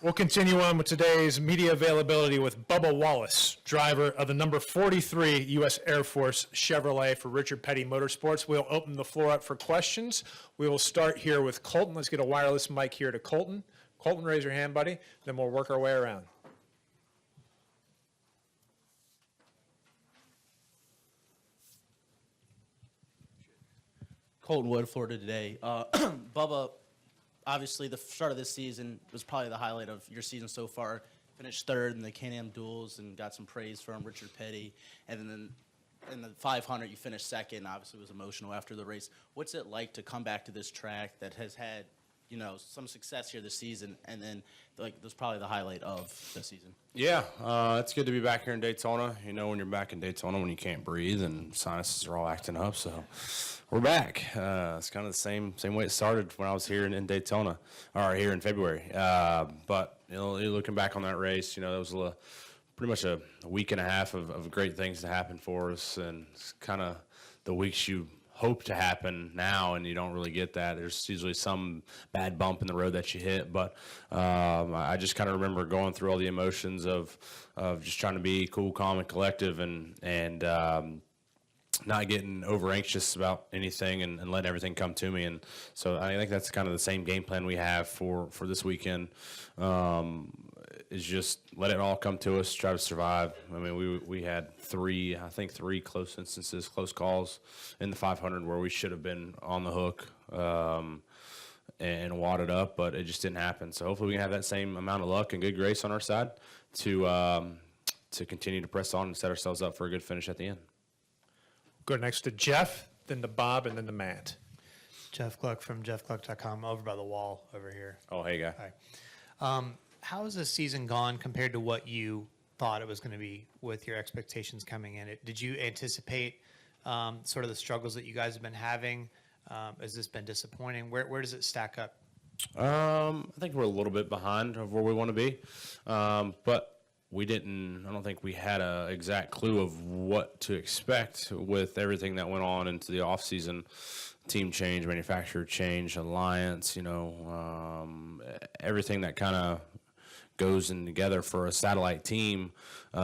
We'll continue on with today's media availability with Bubba Wallace, driver of the number 43 U.S. Air Force Chevrolet for Richard Petty Motorsports. We'll open the floor up for questions. We will start here with Colton. Let's get a wireless mic here to Colton. Colton, raise your hand, buddy. Then we'll work our way around. Colton Wood, Florida Today. Bubba, obviously the start of this season was probably the highlight of your season so far. Finished third in the Can-Am duels and got some praise from Richard Petty. And then in the 500, you finished second. Obviously, it was emotional after the race. What's it like to come back to this track that has had, you know, some success here this season, and then like that's probably the highlight of the season? Yeah, it's good to be back here in Daytona. You know, when you're back in Daytona, when you can't breathe and sinuses are all acting up, so we're back. It's kind of the same way it started when I was here in Daytona, or here in February. But you know, looking back on that race, you know, it was pretty much a week and a half of great things to happen for us, and it's kind of the weeks you hope to happen now, and you don't really get that. There's usually some bad bump in the road that you hit, but I just kind of remember going through all the emotions of just trying to be cool, calm, and collective, and not getting over anxious about anything and letting everything come to me. And so I think that's kind of the same game plan we have for this weekend. Is just let it all come to us, try to survive. I mean, we had three close instances, close calls in the 500 where we should have been on the hook and wadded up, but it just didn't happen. So hopefully we can have that same amount of luck and good grace on our side to continue to press on and set ourselves up for a good finish at the end. Go next to Jeff, then to Bob, and then to Matt. Jeff Gluck from jeffgluck.com, over by the wall over here. Oh, hey, guy. Hi. How has this season gone compared to what you thought it was going to be with your expectations coming in? Did you anticipate sort of the struggles that you guys have been having? Has this been disappointing? Where does it stack up? I think we're a little bit behind of where we want to be, but I don't think we had an exact clue of what to expect with everything that went on into the offseason. Team change, manufacturer change, alliance, you know, everything that kind of goes in together for a satellite team. We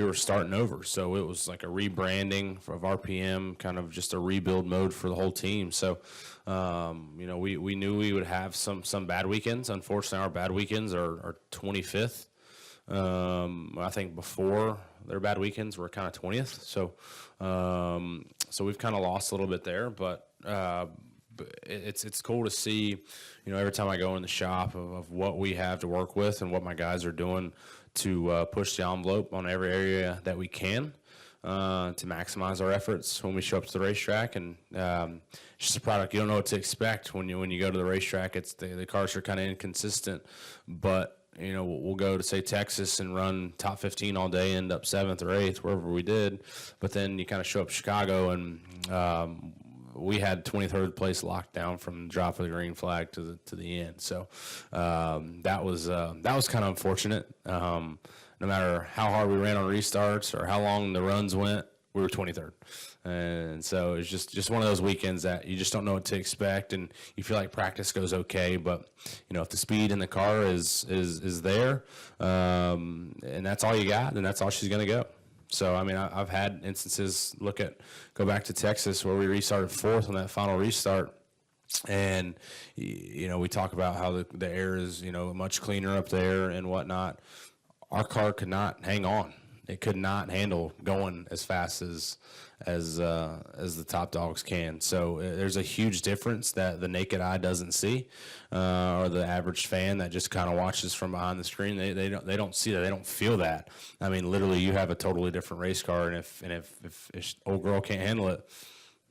were starting over, so it was like a rebranding of RPM, kind of just a rebuild mode for the whole team. So, you know, we knew we would have some bad weekends. Unfortunately, our bad weekends are 25th. I think before their bad weekends were kind of 20th. So we've kind of lost a little bit there, but it's cool to see, you know, every time I go in the shop of what we have to work with and what my guys are doing to push the envelope on every area that we can to maximize our efforts when we show up to the racetrack. And it's just a product you don't know what to expect when you go to the racetrack. It's the cars are kind of inconsistent, but you know, we'll go to, say, Texas and run top 15 all day, end up 7th or 8th, wherever we did. But then you kind of show up Chicago, and we had 23rd place locked down from the drop of the green flag to the end. So that was kind of unfortunate. No matter how hard we ran on restarts or how long the runs went, we were 23rd. And so it's just one of those weekends that you just don't know what to expect, and you feel like practice goes okay, but you know, if the speed in the car is there, and that's all you got, then that's all she's going to go. So I mean, I've had instances. Go back to Texas where we restarted 4th on that final restart, and you know, we talk about how the air is, you know, much cleaner up there and whatnot. Our car could not hang on. It could not handle going as fast as the top dogs can. So there's a huge difference that the naked eye doesn't see, or the average fan that just kind of watches from behind the screen. They don't see that. They don't feel that. I mean, literally, you have a totally different race car, and if old girl can't handle it,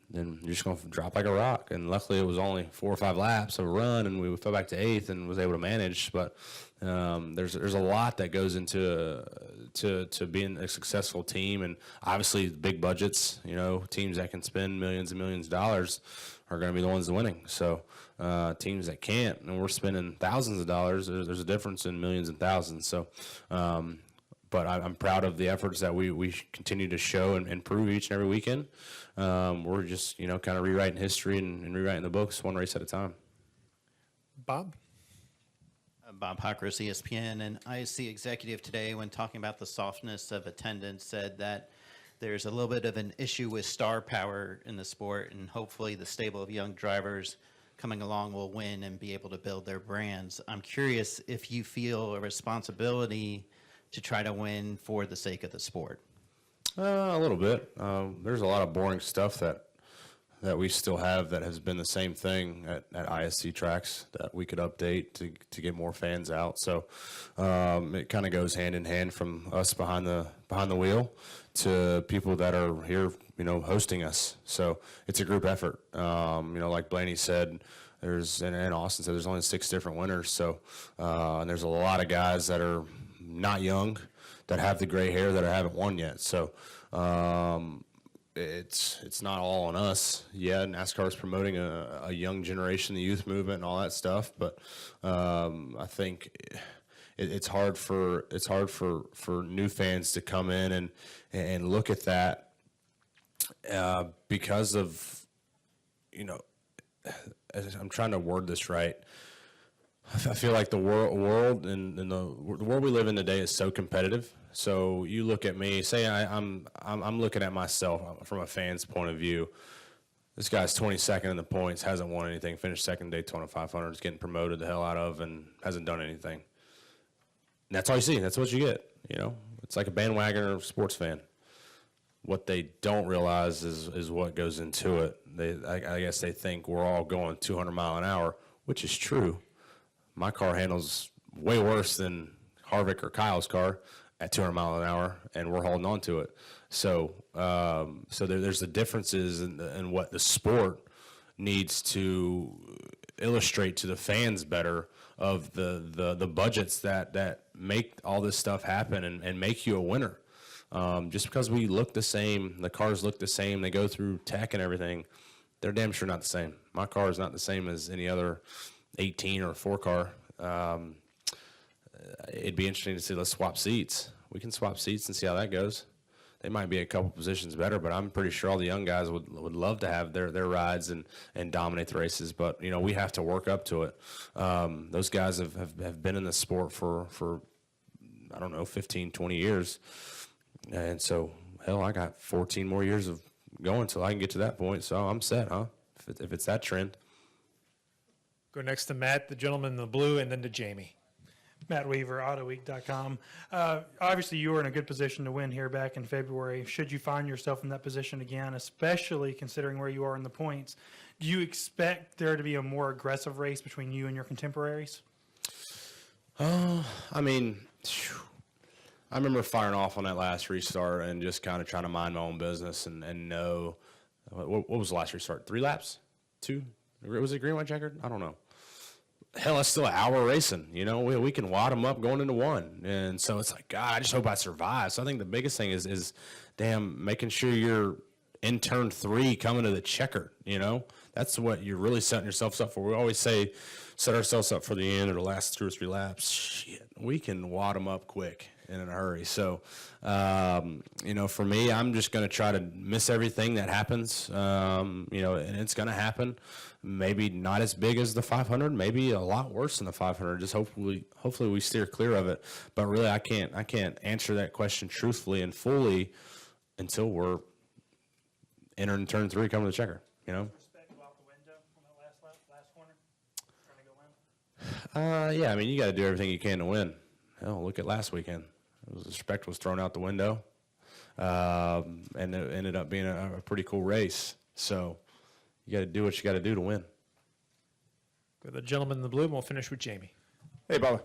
then you're just going to drop like a rock. And luckily, it was only 4 or 5 laps of a run, and we fell back to 8th and was able to manage. But there's a lot that goes into to being a successful team, and obviously big budgets. You know, teams that can spend millions and millions of dollars are going to be the ones winning. So teams that can't, and we're spending thousands of dollars, there's a difference in millions and thousands. So. But I'm proud of the efforts that we continue to show and improve each and every weekend. We're just, you know, kind of rewriting history and rewriting the books one race at a time. Bob? Bob Hockers, ESPN, and ISC executive today, when talking about the softness of attendance, said that there's a little bit of an issue with star power in the sport, and hopefully the stable of young drivers coming along will win and be able to build their brands. I'm curious if you feel a responsibility to try to win for the sake of the sport. A little bit. There's a lot of boring stuff that we still have that has been the same thing at ISC tracks that we could update to get more fans out. So it kind of goes hand in hand from us behind the wheel to people that are here, hosting us. So it's a group effort. Like Blaney said, and Austin said, there's only 6 different winners. So and there's a lot of guys that are not young that have the gray hair that haven't won yet. So it's not all on us. Yeah, NASCAR is promoting a young generation, the youth movement, and all that stuff. But I think it's hard for new fans to come in and look at that because of I'm trying to word this right. I feel like the world and the world we live in today is so competitive. So you look at me, say I'm looking at myself from a fan's point of view. This guy's 22nd in the points, hasn't won anything, finished second Daytona 500, is getting promoted the hell out of, and hasn't done anything. And that's all you see. That's what you get. It's like a bandwagon or a sports fan. What they don't realize is what goes into it. I guess they think we're all going 200 mile an hour, which is true. My car handles way worse than Harvick or Kyle's car at 200 mile an hour, and we're holding on to it. So, there's the differences in what the sport needs to illustrate to the fans better of the budgets that make all this stuff happen and make you a winner. Just because we look the same, the cars look the same, they go through tech and everything, they're damn sure not the same. My car is not the same as any other 18 or 4 car. It'd be interesting to see, let's swap seats. We can swap seats and see how that goes. They might be a couple positions better, but I'm pretty sure all the young guys would love to have their rides and dominate the races. But, we have to work up to it. Those guys have been in the sport for, I don't know, 15, 20 years. And so, hell, I got 14 more years of going until I can get to that point. So I'm set, huh? If it's that trend. Go next to Matt, the gentleman in the blue, and then to Jamie. Matt Weaver, AutoWeek.com. Obviously, you were in a good position to win here back in February. Should you find yourself in that position again, especially considering where you are in the points, do you expect there to be a more aggressive race between you and your contemporaries? I remember firing off on that last restart and just kind of trying to mind my own business and know what was the last restart? 3 laps? 2? Was it green, white, checkered? I don't know. Hell, that's still an hour racing. We can wad them up going into 1. And so it's like, God, I just hope I survive. So I think the biggest thing is damn, making sure you're in turn 3 coming to the checker. That's what you're really setting yourself up for. We always say set ourselves up for the end or the last 2 or 3 laps. Shit, we can wad them up quick and in a hurry. So, for me, I'm just going to try to miss everything that happens, and it's going to happen. Maybe not as big as the 500, maybe a lot worse than the 500. Just hopefully we steer clear of it. But really, I can't answer that question truthfully and fully until we're entering turn 3, coming to the checker. Respect go out the window on that last corner, trying to go in. Yeah. You got to do everything you can to win. Hell, look at last weekend. Respect was thrown out the window, and it ended up being a pretty cool race. So you got to do what you got to do to win. Go to the gentleman in the blue, and we'll finish with Jamie. Hey, Bubba.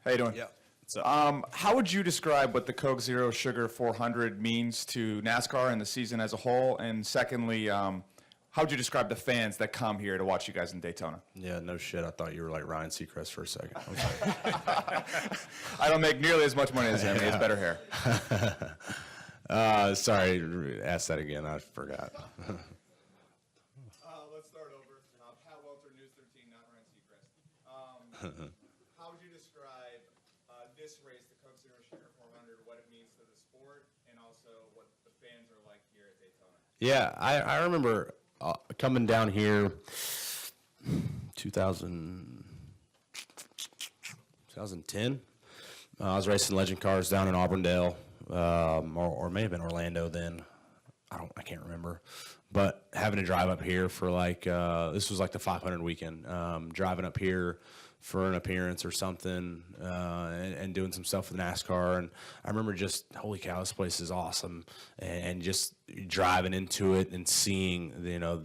How you doing? Yeah. How would you describe what the Coke Zero Sugar 400 means to NASCAR and the season as a whole? And secondly, how would you describe the fans that come here to watch you guys in Daytona? Yeah, no shit. I thought you were like Ryan Seacrest for a second. I'm sorry. I don't make nearly as much money as him. He has better hair. Sorry, ask that again. I forgot. Let's start over. Pat Welter, News 13, not Ryan Seacrest. How would you describe this race, the Coke Zero Sugar 400, what it means to the sport, and also what the fans are like here at Daytona? Yeah, I remember coming down here 2000. 2010. I was racing legend cars down in Auburndale, or may have been Orlando then. I can't remember. But having to drive up here for this was like the 500 weekend, driving up here for an appearance or something, and doing some stuff with NASCAR. And I remember just, holy cow, this place is awesome. And just driving into it and seeing,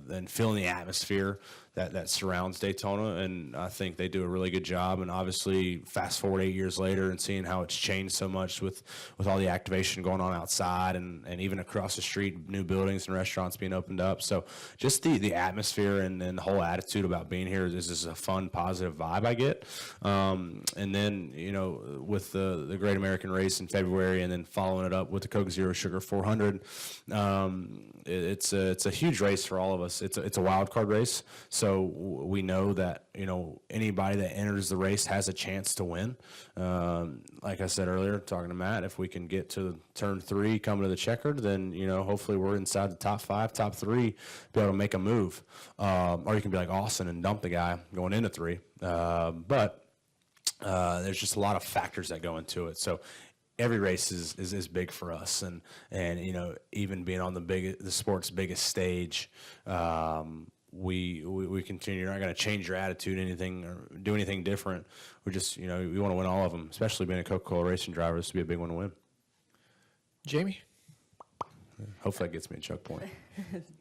and feeling the atmosphere that surrounds Daytona. And I think they do a really good job. And obviously, fast forward 8 years later and seeing how it's changed so much with all the activation going on outside and even across the street, new buildings and restaurants being opened up. So just the atmosphere and the whole attitude about being here is just a fun, positive vibe I get. And then, with the Great American Race in February and then following it up with the Coke Zero Sugar 400, it's a huge race for all of us. It's a wild card race. So we know that, anybody that enters the race has a chance to win. Like I said earlier, talking to Matt, if we can get to turn 3, coming to the checkered, then, hopefully we're inside the top 5, top 3, be able to make a move. Or you can be like Austin and dump the guy going into 3. But there's just a lot of factors that go into it. So every race is big for us, and even being on the sport's biggest stage, we continue. You're not going to change your attitude, anything, or do anything different. We just we want to win all of them, especially being a Coca-Cola racing driver. This would be a big one to win. Jamie? Hopefully that gets me a choke point.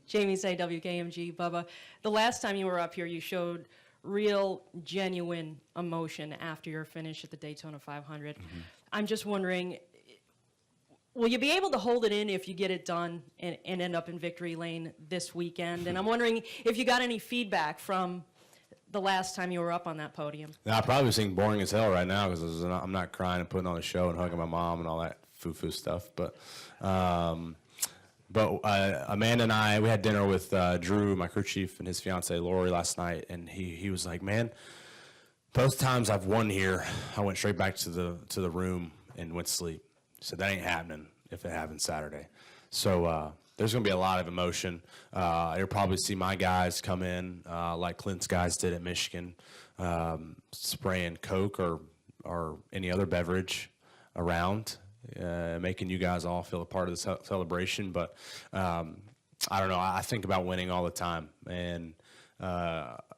Jamie Say, WKMG. Bubba, the last time you were up here, you showed real, genuine emotion after your finish at the Daytona 500. Mm-hmm. I'm just wondering, will you be able to hold it in if you get it done and end up in victory lane this weekend? And I'm wondering if you got any feedback from the last time you were up on that podium. Now, I probably sing boring as hell right now because I'm not crying and putting on a show and hugging my mom and all that foo-foo stuff. But Amanda and I, we had dinner with Drew, my crew chief, and his fiancee Lori last night, and he was like, man, both times I've won here, I went straight back to the room and went to sleep. So that ain't happening if it happens Saturday. So there's going to be a lot of emotion. You'll probably see my guys come in like Clint's guys did at Michigan, spraying Coke or any other beverage around, making you guys all feel a part of the celebration. But I don't know. I think about winning all the time, and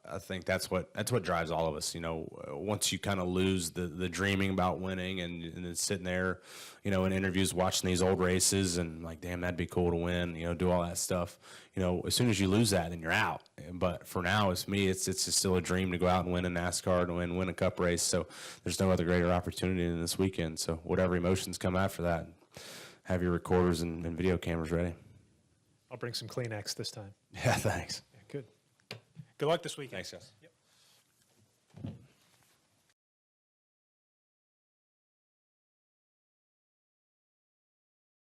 I think that's what drives all of us. Once you kind of lose the dreaming about winning and then sitting there, in interviews watching these old races and like, damn, that'd be cool to win. Do all that stuff. As soon as you lose that, then you're out. But for now, it's just still a dream to go out and win a NASCAR and win a Cup race. So there's no other greater opportunity than this weekend. So whatever emotions come after that, have your recorders and video cameras ready. I'll bring some Kleenex this time. Yeah, thanks. Good. Good luck this weekend. Thanks, guys.